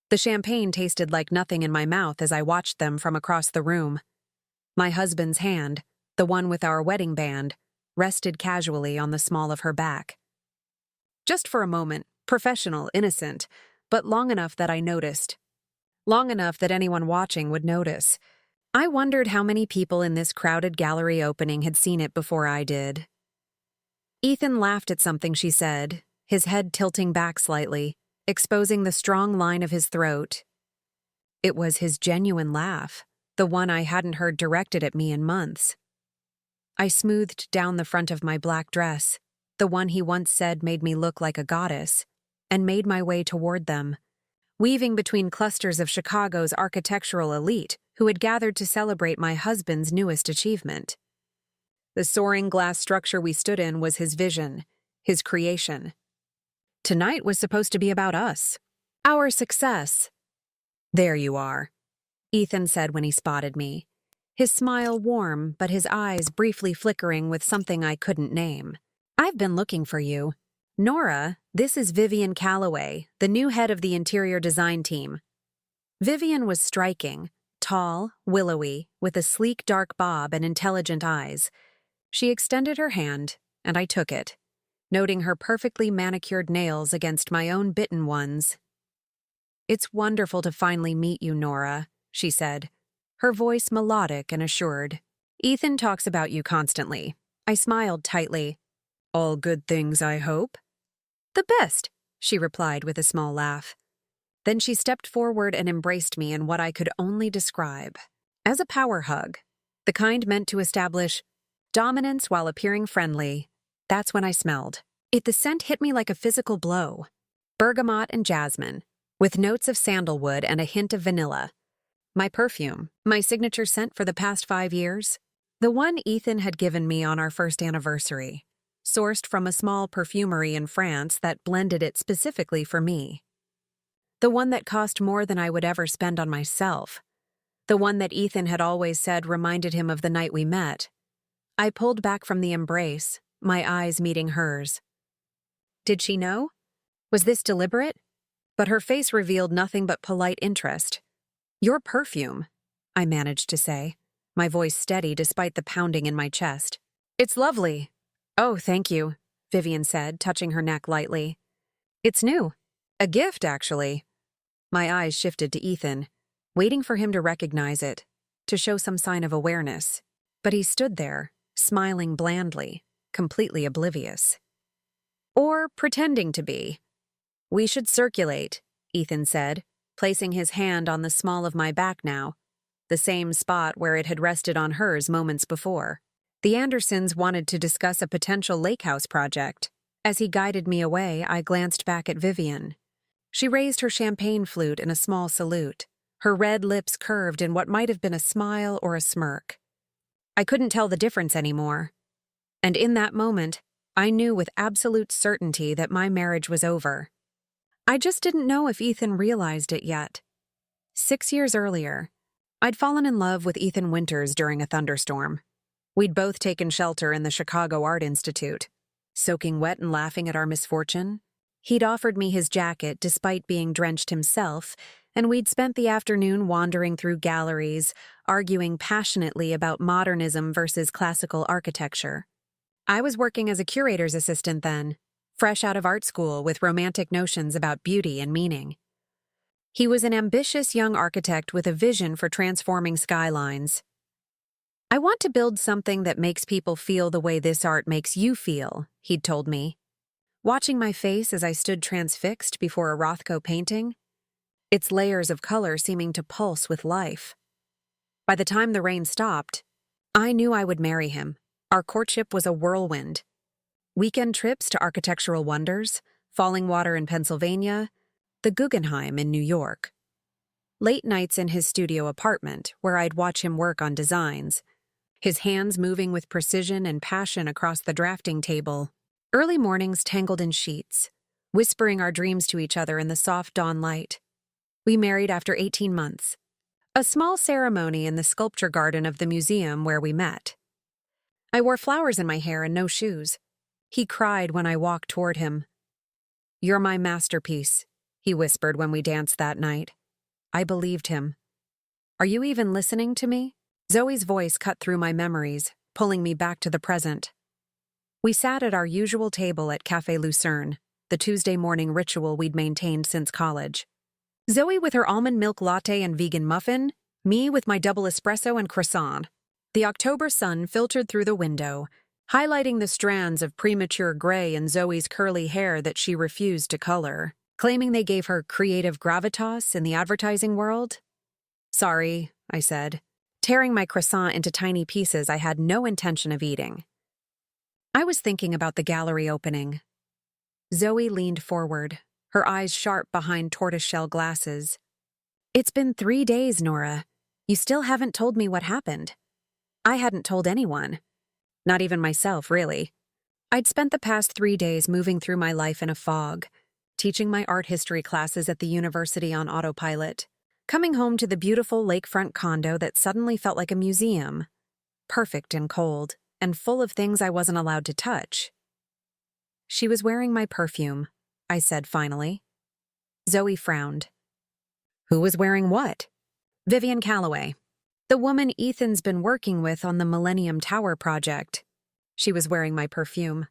The champagne tasted like nothing in my mouth as I watched them from across the room. My husband's hand, the one with our wedding band, rested casually on the small of her back. Just for a moment, professional, innocent, but long enough that I noticed. Long enough that anyone watching would notice. I wondered how many people in this crowded gallery opening had seen it before I did. Ethan laughed at something she said, his head tilting back slightly, exposing the strong line of his throat. It was his genuine laugh, the one I hadn't heard directed at me in months. I smoothed down the front of my black dress, the one he once said made me look like a goddess, and made my way toward them, weaving between clusters of Chicago's architectural elite who had gathered to celebrate my husband's newest achievement. The soaring glass structure we stood in was his vision, his creation. Tonight was supposed to be about us, our success. There you are, Ethan said when he spotted me, his smile warm but his eyes briefly flickering with something I couldn't name. I've been looking for you. Nora, this is Vivian Calloway, the new head of the interior design team. Vivian was striking, tall, willowy, with a sleek dark bob and intelligent eyes. She extended her hand, and I took it, noting her perfectly manicured nails against my own bitten ones. It's wonderful to finally meet you, Nora, she said, her voice melodic and assured. Ethan talks about you constantly. I smiled tightly. All good things, I hope? The best, she replied with a small laugh. Then she stepped forward and embraced me in what I could only describe as a power hug, the kind meant to establish dominance while appearing friendly. That's when I smelled. The scent hit me like a physical blow. Bergamot and jasmine, with notes of sandalwood and a hint of vanilla. My perfume, my signature scent for the past 5 years. The one Ethan had given me on our first anniversary, sourced from a small perfumery in France that blended it specifically for me. The one that cost more than I would ever spend on myself. The one that Ethan had always said reminded him of the night we met. I pulled back from the embrace, my eyes meeting hers. Did she know? Was this deliberate? But her face revealed nothing but polite interest. Your perfume, I managed to say, my voice steady despite the pounding in my chest. It's lovely. Oh, thank you, Vivian said, touching her neck lightly. It's new. A gift, actually. My eyes shifted to Ethan, waiting for him to recognize it, to show some sign of awareness. But he stood there, smiling blandly, completely oblivious. Or pretending to be. We should circulate, Ethan said, placing his hand on the small of my back now, the same spot where it had rested on hers moments before. The Andersons wanted to discuss a potential lake house project. As he guided me away, I glanced back at Vivian. She raised her champagne flute in a small salute, her red lips curved in what might have been a smile or a smirk. I couldn't tell the difference anymore. And in that moment, I knew with absolute certainty that my marriage was over. I just didn't know if Ethan realized it yet. 6 years earlier, I'd fallen in love with Ethan Winters during a thunderstorm. We'd both taken shelter in the Chicago Art Institute, soaking wet and laughing at our misfortune. He'd offered me his jacket despite being drenched himself, and we'd spent the afternoon wandering through galleries, arguing passionately about modernism versus classical architecture. I was working as a curator's assistant then, fresh out of art school with romantic notions about beauty and meaning. He was an ambitious young architect with a vision for transforming skylines. I want to build something that makes people feel the way this art makes you feel, he'd told me. Watching my face as I stood transfixed before a Rothko painting, its layers of color seeming to pulse with life. By the time the rain stopped, I knew I would marry him. Our courtship was a whirlwind. Weekend trips to architectural wonders, falling water in Pennsylvania, the Guggenheim in New York. Late nights in his studio apartment, where I'd watch him work on designs, his hands moving with precision and passion across the drafting table. Early mornings tangled in sheets, whispering our dreams to each other in the soft dawn light. We married after 18 months. A small ceremony in the sculpture garden of the museum where we met. I wore flowers in my hair and no shoes. He cried when I walked toward him. You're my masterpiece, he whispered when we danced that night. I believed him. Are you even listening to me? Zoe's voice cut through my memories, pulling me back to the present. We sat at our usual table at Café Lucerne, the Tuesday morning ritual we'd maintained since college. Zoe with her almond milk latte and vegan muffin, me with my double espresso and croissant. The October sun filtered through the window, highlighting the strands of premature gray in Zoe's curly hair that she refused to color, claiming they gave her creative gravitas in the advertising world. Sorry, I said, tearing my croissant into tiny pieces I had no intention of eating. I was thinking about the gallery opening. Zoe leaned forward, her eyes sharp behind tortoiseshell glasses. It's been 3 days, Nora. You still haven't told me what happened. I hadn't told anyone. Not even myself, really. I'd spent the past 3 days moving through my life in a fog, teaching my art history classes at the university on autopilot, coming home to the beautiful lakefront condo that suddenly felt like a museum, perfect and cold, and full of things I wasn't allowed to touch. She was wearing my perfume, I said finally. Zoe frowned. Who was wearing what? Vivian Calloway, the woman Ethan's been working with on the Millennium Tower project. She was wearing my perfume.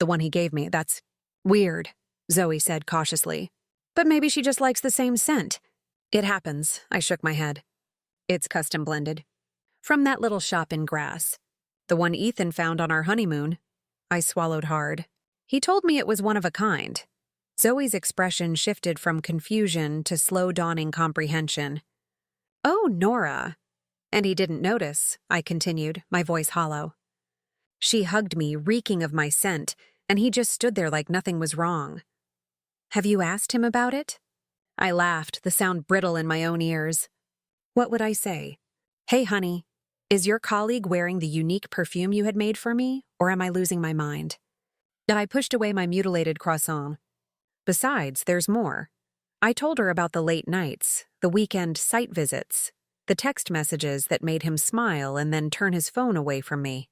The one he gave me, that's weird, Zoe said cautiously. But maybe she just likes the same scent. It happens, I shook my head. It's custom blended. From that little shop in Grass. The one Ethan found on our honeymoon. I swallowed hard. He told me it was one of a kind. Zoe's expression shifted from confusion to slow dawning comprehension. Oh, Nora. And he didn't notice, I continued, my voice hollow. She hugged me, reeking of my scent, and he just stood there like nothing was wrong. Have you asked him about it? I laughed, the sound brittle in my own ears. What would I say? Hey, honey, is your colleague wearing the unique perfume you had made for me, or am I losing my mind? I pushed away my mutilated croissant. Besides, there's more. I told her about the late nights, the weekend site visits, the text messages that made him smile and then turn his phone away from me.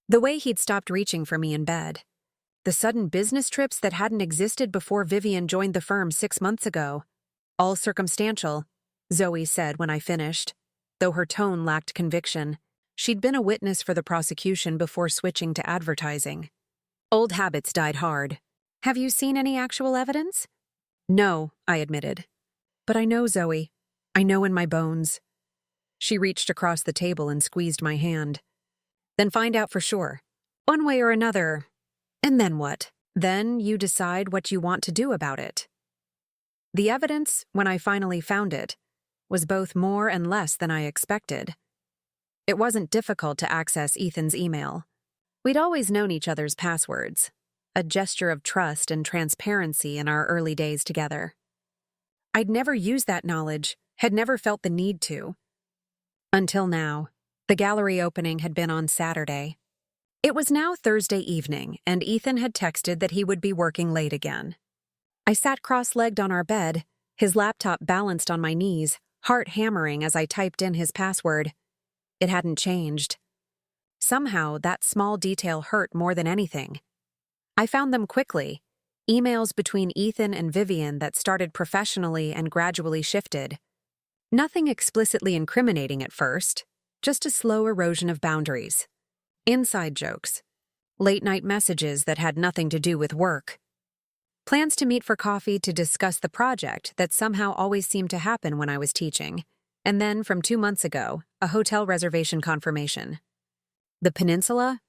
The way he'd stopped reaching for me in bed. The sudden business trips that hadn't existed before Vivian joined the firm 6 months ago. All circumstantial, Zoe said when I finished, though her tone lacked conviction. She'd been a witness for the prosecution before switching to advertising. Old habits died hard. Have you seen any actual evidence? No, I admitted. But I know, Zoe. I know in my bones. She reached across the table and squeezed my hand. Then find out for sure. One way or another. And then what? Then you decide what you want to do about it. The evidence, when I finally found it, was both more and less than I expected. It wasn't difficult to access Ethan's email. We'd always known each other's passwords, a gesture of trust and transparency in our early days together. I'd never used that knowledge, had never felt the need to. Until now, the gallery opening had been on Saturday. It was now Thursday evening, and Ethan had texted that he would be working late again. I sat cross-legged on our bed, his laptop balanced on my knees, heart hammering as I typed in his password. It hadn't changed. Somehow, that small detail hurt more than anything. I found them quickly, emails between Ethan and Vivian that started professionally and gradually shifted. Nothing explicitly incriminating at first, just a slow erosion of boundaries. Inside jokes. Late-night messages that had nothing to do with work. Plans to meet for coffee to discuss the project that somehow always seemed to happen when I was teaching. And then, from 2 months ago, a hotel reservation confirmation. The Peninsula?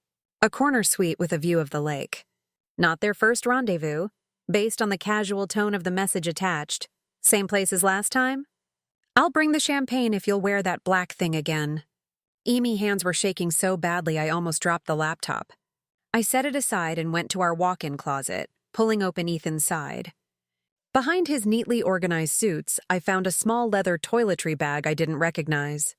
A corner suite with a view of the lake. Not their first rendezvous, based on the casual tone of the message attached. Same place as last time? I'll bring the champagne if you'll wear that black thing again. Amy hands were shaking so badly I almost dropped the laptop. I set it aside and went to our walk-in closet, pulling open Ethan's side. Behind his neatly organized suits, I found a small leather toiletry bag I didn't recognize.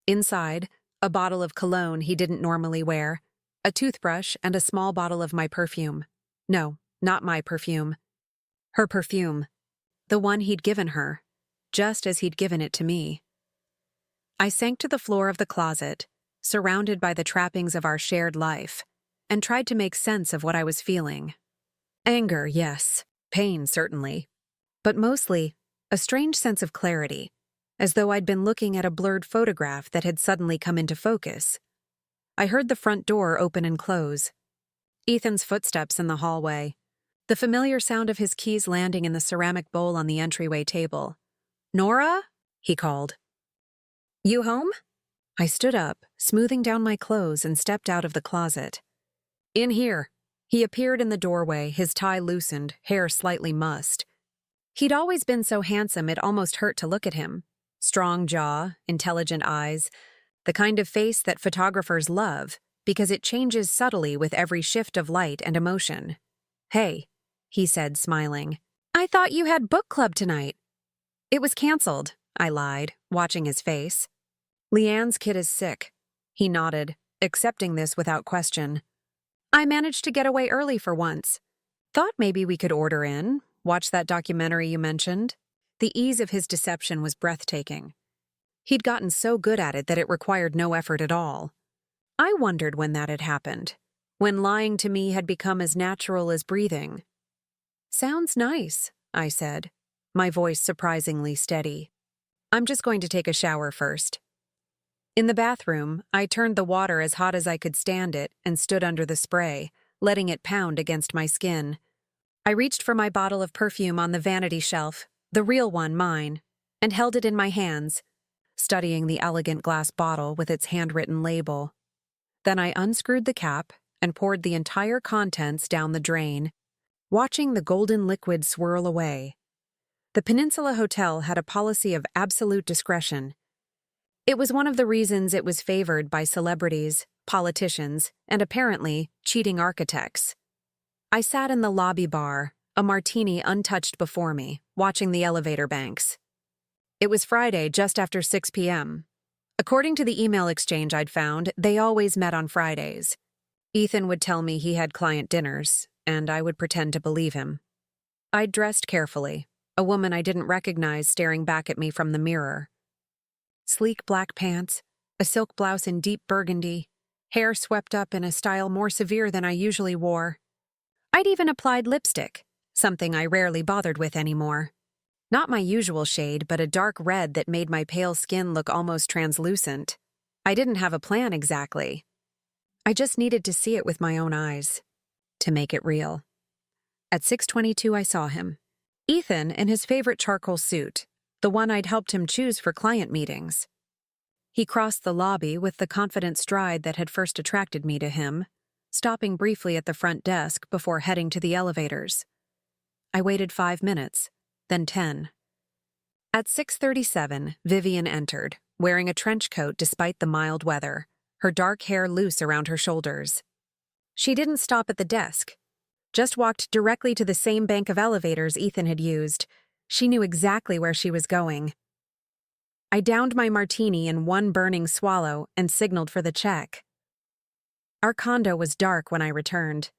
Inside, a bottle of cologne he didn't normally wear, a toothbrush, and a small bottle of my perfume. No, not my perfume. Her perfume. The one he'd given her, just as he'd given it to me. I sank to the floor of the closet, surrounded by the trappings of our shared life, and tried to make sense of what I was feeling. Anger, yes. Pain, certainly. but mostly a strange sense of clarity, as though I'd been looking at a blurred photograph that had suddenly come into focus. I heard the front door open and close. Ethan's footsteps in the hallway. The familiar sound of his keys landing in the ceramic bowl on the entryway table. "Nora?" he called. "You home?" I stood up, smoothing down my clothes, and stepped out of the closet. "In here." He appeared in the doorway, his tie loosened, hair slightly mussed. He'd always been so handsome it almost hurt to look at him. Strong jaw, intelligent eyes, the kind of face that photographers love because it changes subtly with every shift of light and emotion. "Hey," he said, smiling. "I thought you had book club tonight." "It was canceled," I lied, watching his face. "Leanne's kid is sick." He nodded, accepting this without question. "I managed to get away early for once. Thought maybe we could order in, watch that documentary you mentioned." The ease of his deception was breathtaking. He'd gotten so good at it that it required no effort at all. I wondered when that had happened, when lying to me had become as natural as breathing. "Sounds nice," I said, my voice surprisingly steady. "I'm just going to take a shower first." In the bathroom, I turned the water as hot as I could stand it and stood under the spray, letting it pound against my skin. I reached for my bottle of perfume on the vanity shelf, the real one, mine, and held it in my hands, studying the elegant glass bottle with its handwritten label. Then I unscrewed the cap and poured the entire contents down the drain, watching the golden liquid swirl away. The Peninsula Hotel had a policy of absolute discretion. It was one of the reasons it was favored by celebrities, politicians, and apparently cheating architects. I sat in the lobby bar, a martini untouched before me, watching the elevator banks. It was Friday, just after 6 p.m. According to the email exchange I'd found, they always met on Fridays. Ethan would tell me he had client dinners, and I would pretend to believe him. I'd dressed carefully, a woman I didn't recognize staring back at me from the mirror. Sleek black pants, a silk blouse in deep burgundy, hair swept up in a style more severe than I usually wore. I'd even applied lipstick, something I rarely bothered with anymore. Not my usual shade, but a dark red that made my pale skin look almost translucent. I didn't have a plan exactly. I just needed to see it with my own eyes, to make it real. At 6:22 I saw him. Ethan in his favorite charcoal suit, the one I'd helped him choose for client meetings. He crossed the lobby with the confident stride that had first attracted me to him, stopping briefly at the front desk before heading to the elevators. I waited 5 minutes, then 10. At 6:37, Vivian entered, wearing a trench coat despite the mild weather, her dark hair loose around her shoulders. She didn't stop at the desk, just walked directly to the same bank of elevators Ethan had used. She knew exactly where she was going. I downed my martini in one burning swallow and signaled for the check. Our condo was dark when I returned.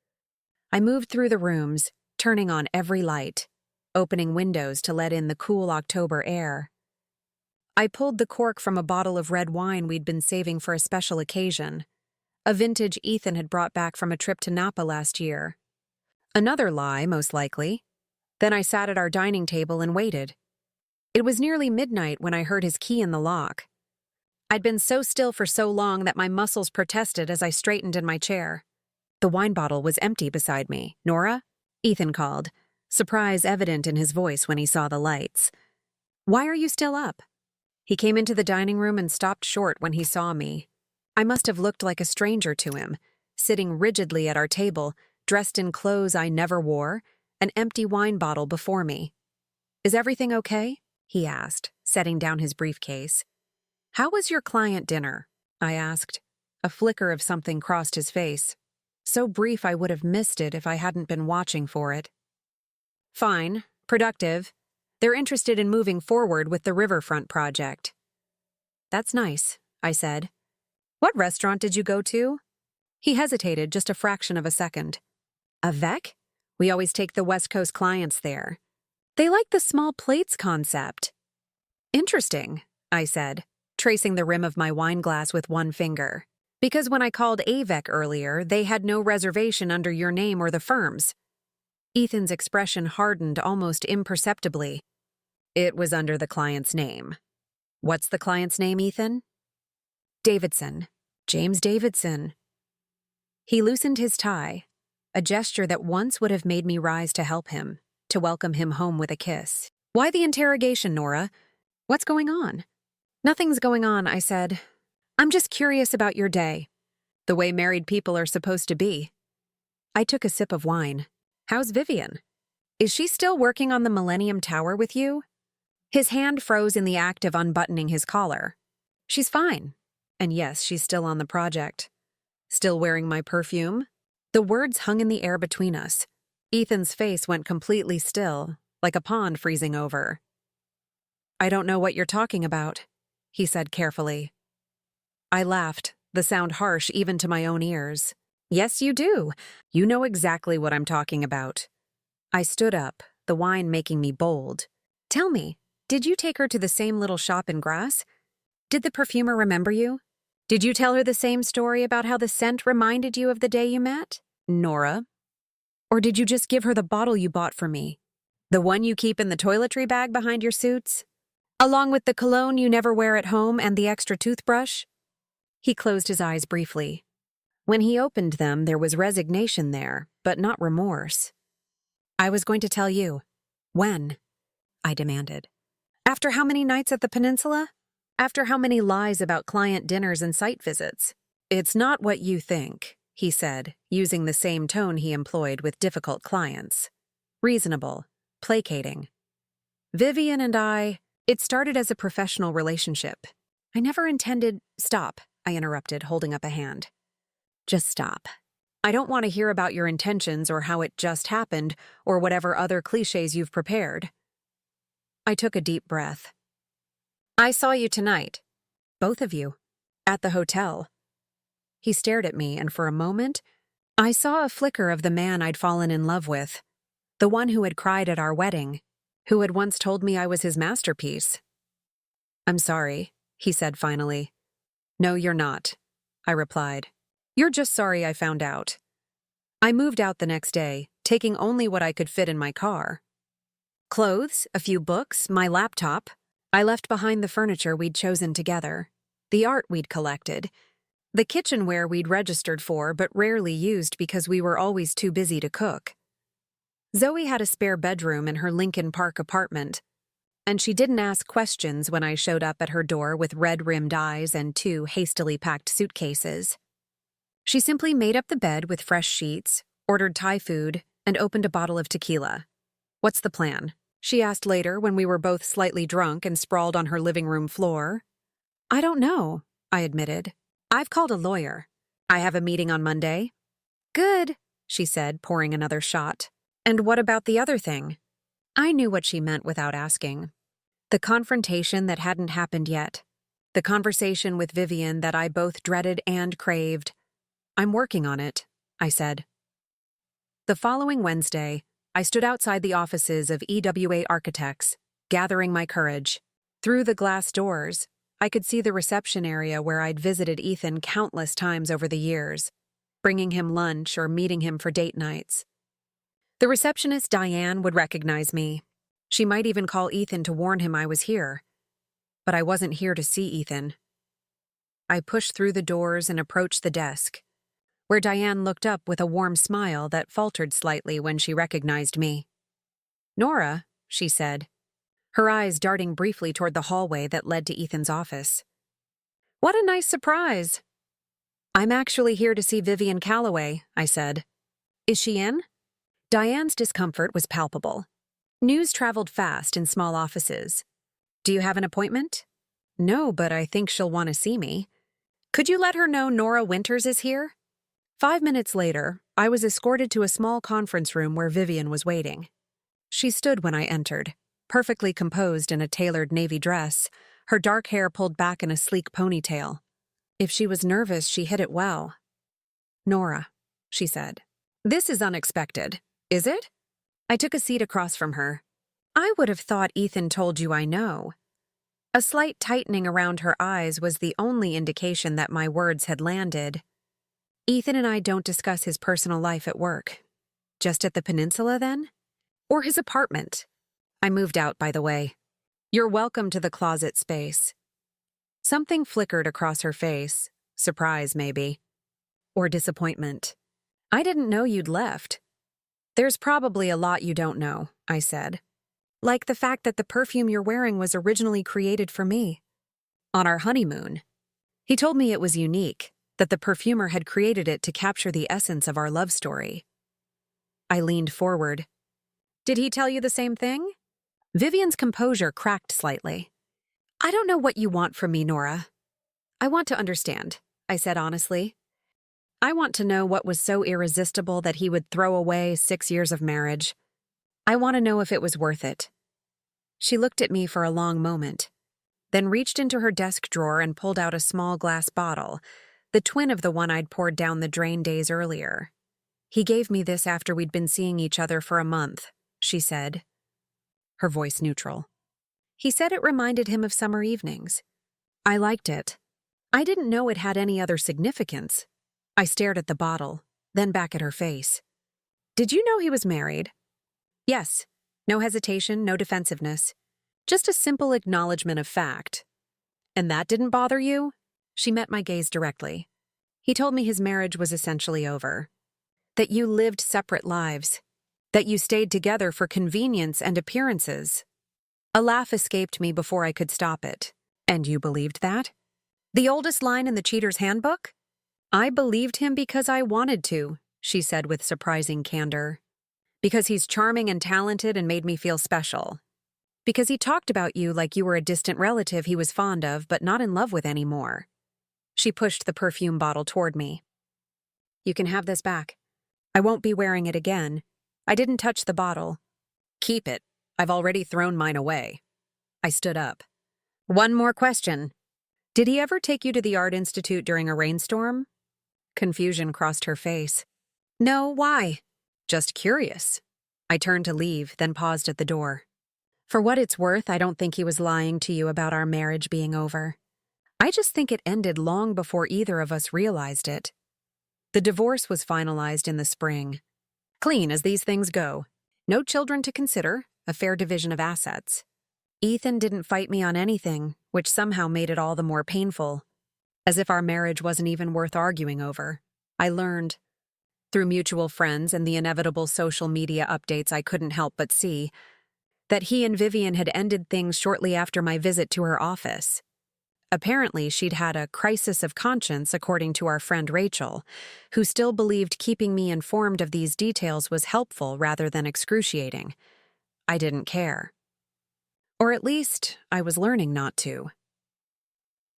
I moved through the rooms, turning on every light, opening windows to let in the cool October air. I pulled the cork from a bottle of red wine we'd been saving for a special occasion, a vintage Ethan had brought back from a trip to Napa last year. Another lie, most likely. Then I sat at our dining table and waited. It was nearly midnight when I heard his key in the lock. I'd been so still for so long that my muscles protested as I straightened in my chair. The wine bottle was empty beside me. "Nora?" Ethan called, surprise evident in his voice when he saw the lights. "Why are you still up?" He came into the dining room and stopped short when he saw me. I must have looked like a stranger to him, sitting rigidly at our table, dressed in clothes I never wore, an empty wine bottle before me. "Is everything okay?" he asked, setting down his briefcase. "How was your client dinner?" I asked. A flicker of something crossed his face. So brief I would have missed it if I hadn't been watching for it. "Fine. Productive. They're interested in moving forward with the riverfront project." "That's nice," I said. "What restaurant did you go to?" He hesitated just a fraction of a second. "Avec? We always take the West Coast clients there. They like the small plates concept." "Interesting," I said, tracing the rim of my wine glass with one finger. "Because when I called Avec earlier, they had no reservation under your name or the firm's." Ethan's expression hardened almost imperceptibly. It was under the client's name. What's the client's name, Ethan? Davidson. James Davidson. He loosened his tie, a gesture that once would have made me rise to help him, to welcome him home with a kiss. Why the interrogation, Nora? What's going on? Nothing's going on, I said. I'm just curious about your day. The way married people are supposed to be. I took a sip of wine. How's Vivian? Is she still working on the Millennium Tower with you? His hand froze in the act of unbuttoning his collar. She's fine. And yes, she's still on the project. Still wearing my perfume? The words hung in the air between us. Ethan's face went completely still, like a pond freezing over. I don't know what you're talking about, he said carefully. I laughed, the sound harsh even to my own ears. Yes, you do. You know exactly what I'm talking about. I stood up, the wine making me bold. Tell me, did you take her to the same little shop in Grass? Did the perfumer remember you? Did you tell her the same story about how the scent reminded you of the day you met, Nora? Or did you just give her the bottle you bought for me? The one you keep in the toiletry bag behind your suits? Along with the cologne you never wear at home and the extra toothbrush? He closed his eyes briefly. When he opened them, there was resignation there, but not remorse. I was going to tell you. When? I demanded. After how many nights at the peninsula? After how many lies about client dinners and site visits? It's not what you think, he said, using the same tone he employed with difficult clients. Reasonable, placating. Vivian and it started as a professional relationship. I never intended— Stop, I interrupted, holding up a hand. Just stop. I don't want to hear about your intentions or how it just happened or whatever other cliches you've prepared. I took a deep breath. I saw you tonight. Both of you. At the hotel. He stared at me, and for a moment, I saw a flicker of the man I'd fallen in love with. The one who had cried at our wedding. Who had once told me I was his masterpiece. I'm sorry, he said finally. No, you're not, I replied. You're just sorry I found out. I moved out the next day, taking only what I could fit in my car. Clothes, a few books, my laptop. I left behind the furniture we'd chosen together, the art we'd collected, the kitchenware we'd registered for but rarely used because we were always too busy to cook. Zoe had a spare bedroom in her Lincoln Park apartment, and she didn't ask questions when I showed up at her door with red-rimmed eyes and 2 hastily packed suitcases. She simply made up the bed with fresh sheets, ordered Thai food, and opened a bottle of tequila. What's the plan? She asked later when we were both slightly drunk and sprawled on her living room floor. I don't know, I admitted. I've called a lawyer. I have a meeting on Monday. Good, she said, pouring another shot. And what about the other thing? I knew what she meant without asking. The confrontation that hadn't happened yet. The conversation with Vivian that I both dreaded and craved. I'm working on it, I said. The following Wednesday, I stood outside the offices of EWA Architects, gathering my courage. Through the glass doors, I could see the reception area where I'd visited Ethan countless times over the years, bringing him lunch or meeting him for date nights. The receptionist, Diane, would recognize me. She might even call Ethan to warn him I was here. But I wasn't here to see Ethan. I pushed through the doors and approached the desk, where Diane looked up with a warm smile that faltered slightly when she recognized me. Nora, she said, her eyes darting briefly toward the hallway that led to Ethan's office. What a nice surprise. I'm actually here to see Vivian Calloway, I said. Is she in? Diane's discomfort was palpable. News traveled fast in small offices. Do you have an appointment? No, but I think she'll want to see me. Could you let her know Nora Winters is here? 5 minutes later, I was escorted to a small conference room where Vivian was waiting. She stood when I entered, perfectly composed in a tailored navy dress, her dark hair pulled back in a sleek ponytail. If she was nervous, she hid it well. Nora, she said. This is unexpected, is it? I took a seat across from her. I would have thought Ethan told you I know. A slight tightening around her eyes was the only indication that my words had landed. Ethan and I don't discuss his personal life at work. Just at the peninsula, then? Or his apartment. I moved out, by the way. You're welcome to the closet space. Something flickered across her face. Surprise, maybe. Or disappointment. I didn't know you'd left. There's probably a lot you don't know, I said. Like the fact that the perfume you're wearing was originally created for me. On our honeymoon. He told me it was unique, that the perfumer had created it to capture the essence of our love story. I leaned forward. Did he tell you the same thing? Vivian's composure cracked slightly. I don't know what you want from me, Nora. I want to understand, I said honestly. I want to know what was so irresistible that he would throw away 6 years of marriage. I want to know if it was worth it. She looked at me for a long moment, then reached into her desk drawer and pulled out a small glass bottle, the twin of the one I'd poured down the drain days earlier. He gave me this after we'd been seeing each other for a month, she said, her voice neutral. He said it reminded him of summer evenings. I liked it. I didn't know it had any other significance. I stared at the bottle, then back at her face. Did you know he was married? Yes. No hesitation, no defensiveness. Just a simple acknowledgement of fact. And that didn't bother you? She met my gaze directly. He told me his marriage was essentially over. That you lived separate lives. That you stayed together for convenience and appearances. A laugh escaped me before I could stop it. And you believed that? The oldest line in the cheater's handbook? I believed him because I wanted to, she said with surprising candor. Because he's charming and talented and made me feel special. Because he talked about you like you were a distant relative he was fond of but not in love with anymore. She pushed the perfume bottle toward me. You can have this back. I won't be wearing it again. I didn't touch the bottle. Keep it. I've already thrown mine away. I stood up. One more question. Did he ever take you to the Art Institute during a rainstorm? Confusion crossed her face. No, why? Just curious. I turned to leave, then paused at the door. For what it's worth, I don't think he was lying to you about our marriage being over. I just think it ended long before either of us realized it. The divorce was finalized in the spring. Clean as these things go. No children to consider, a fair division of assets. Ethan didn't fight me on anything, which somehow made it all the more painful. As if our marriage wasn't even worth arguing over. I learned, through mutual friends and the inevitable social media updates I couldn't help but see, that he and Vivian had ended things shortly after my visit to her office. Apparently, she'd had a crisis of conscience, according to our friend Rachel, who still believed keeping me informed of these details was helpful rather than excruciating. I didn't care. Or at least, I was learning not to.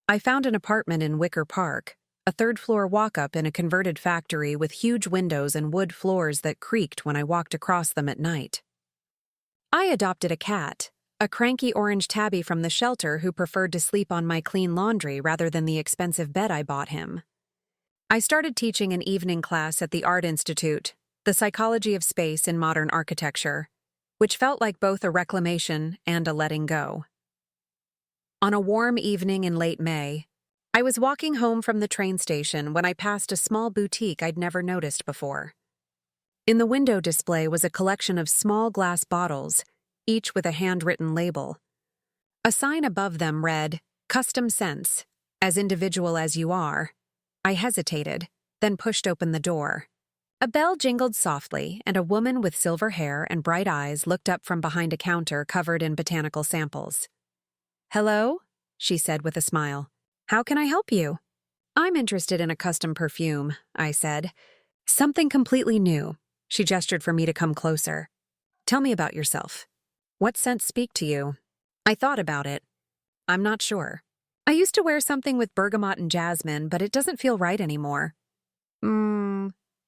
I found an apartment in Wicker Park, a third-floor walk-up in a converted factory with huge windows and wood floors that creaked when I walked across them at night. I adopted a cat, a cranky orange tabby from the shelter who preferred to sleep on my clean laundry rather than the expensive bed I bought him. I started teaching an evening class at the Art Institute, the psychology of space in modern architecture, which felt like both a reclamation and a letting go. On a warm evening in late May, I was walking home from the train station when I passed a small boutique I'd never noticed before. In the window display was a collection of small glass bottles, each with a handwritten label. A sign above them read, "Custom Scents, as individual as you are." I hesitated, then pushed open the door. A bell jingled softly, and a woman with silver hair and bright eyes looked up from behind a counter covered in botanical samples. "Hello?" she said with a smile. "How can I help you?" "I'm interested in a custom perfume," I said. "Something completely new." She gestured for me to come closer. "Tell me about yourself. What scents speak to you?" I thought about it. I'm not sure. I used to wear something with bergamot and jasmine, but it doesn't feel right anymore.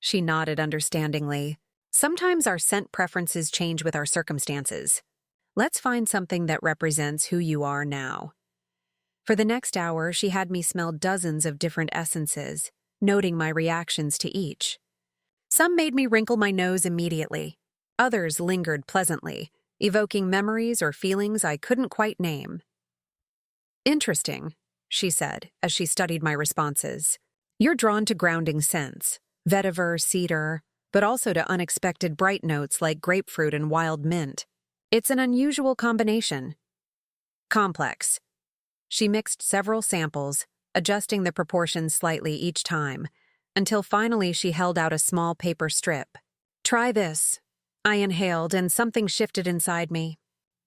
She nodded understandingly. Sometimes our scent preferences change with our circumstances. Let's find something that represents who you are now. For the next hour, she had me smell dozens of different essences, noting my reactions to each. Some made me wrinkle my nose immediately. Others lingered pleasantly, evoking memories or feelings I couldn't quite name. "Interesting," she said, as she studied my responses. "You're drawn to grounding scents, vetiver, cedar. but also to unexpected bright notes like grapefruit and wild mint. It's an unusual combination. Complex. She mixed several samples, adjusting the proportions slightly each time, until finally she held out a small paper strip. Try this. I inhaled, and something shifted inside me.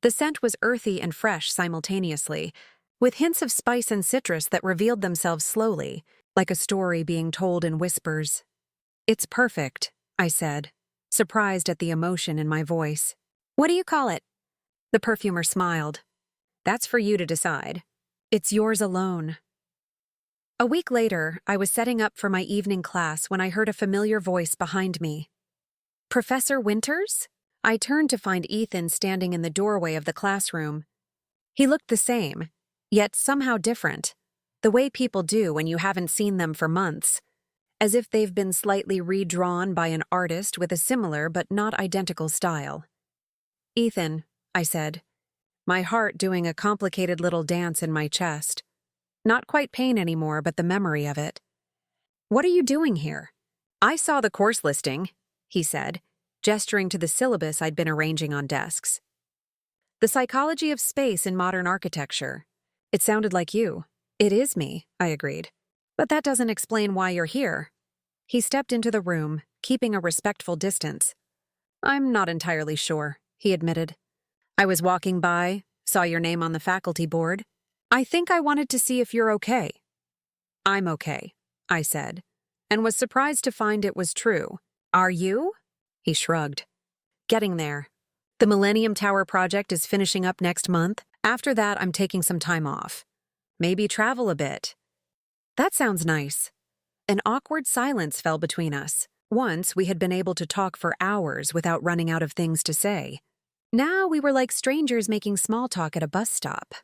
The scent was earthy and fresh simultaneously, with hints of spice and citrus that revealed themselves slowly, like a story being told in whispers. It's perfect, I said, surprised at the emotion in my voice. What do you call it? The perfumer smiled. That's for you to decide. It's yours alone. A week later, I was setting up for my evening class when I heard a familiar voice behind me. Professor Winters? I turned to find Ethan standing in the doorway of the classroom. He looked the same, yet somehow different, the way people do when you haven't seen them for months, as if they've been slightly redrawn by an artist with a similar but not identical style. Ethan, I said, my heart doing a complicated little dance in my chest. Not quite pain anymore, but the memory of it. What are you doing here? I saw the course listing, he said, gesturing to the syllabus I'd been arranging on desks. The psychology of space in modern architecture. It sounded like you. It is me, I agreed. But that doesn't explain why you're here. He stepped into the room, keeping a respectful distance. I'm not entirely sure, he admitted. I was walking by, saw your name on the faculty board. I think I wanted to see if you're okay. I'm okay, I said, and was surprised to find it was true. Are you? He shrugged. Getting there. The Millennium Tower project is finishing up next month. After that, I'm taking some time off. Maybe travel a bit. That sounds nice. An awkward silence fell between us. Once, we had been able to talk for hours without running out of things to say. Now we were like strangers making small talk at a bus stop.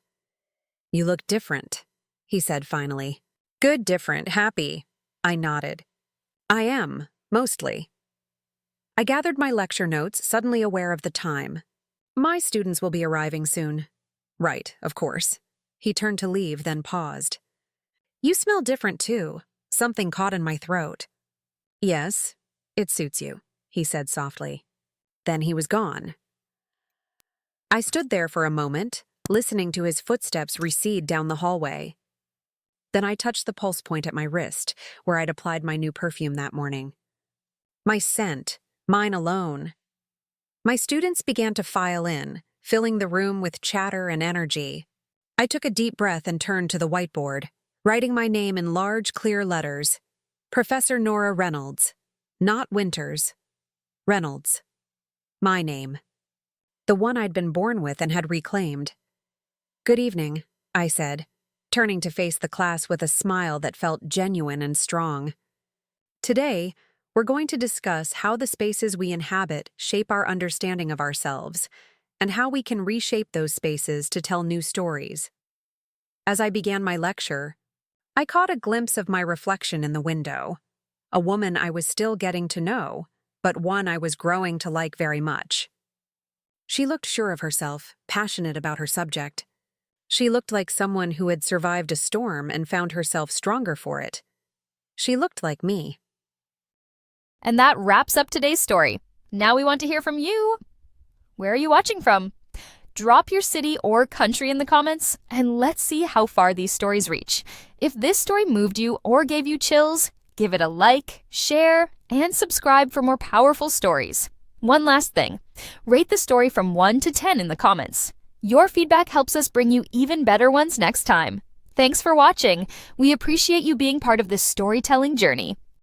You look different, he said finally. Good, different, happy. I nodded. I am, mostly. I gathered my lecture notes, suddenly aware of the time. My students will be arriving soon. Right, of course. He turned to leave, then paused. You smell different, too. Something caught in my throat. Yes, it suits you, he said softly. Then he was gone. I stood there for a moment, listening to his footsteps recede down the hallway. Then I touched the pulse point at my wrist, where I'd applied my new perfume that morning. My scent, mine alone. My students began to file in, filling the room with chatter and energy. I took a deep breath and turned to the whiteboard, writing my name in large, clear letters. Professor Nora Reynolds. Not Winters. Reynolds. My name. The one I'd been born with and had reclaimed. Good evening, I said, turning to face the class with a smile that felt genuine and strong. Today, we're going to discuss how the spaces we inhabit shape our understanding of ourselves, and how we can reshape those spaces to tell new stories. As I began my lecture, I caught a glimpse of my reflection in the window, a woman I was still getting to know, but one I was growing to like very much. She looked sure of herself, passionate about her subject. She looked like someone who had survived a storm and found herself stronger for it. She looked like me. And that wraps up today's story. Now we want to hear from you. Where are you watching from? Drop your city or country in the comments, and let's see how far these stories reach. If this story moved you or gave you chills, give it a like, share, and subscribe for more powerful stories. One last thing, rate the story from 1 to 10 in the comments. Your feedback helps us bring you even better ones next time. Thanks for watching. We appreciate you being part of this storytelling journey.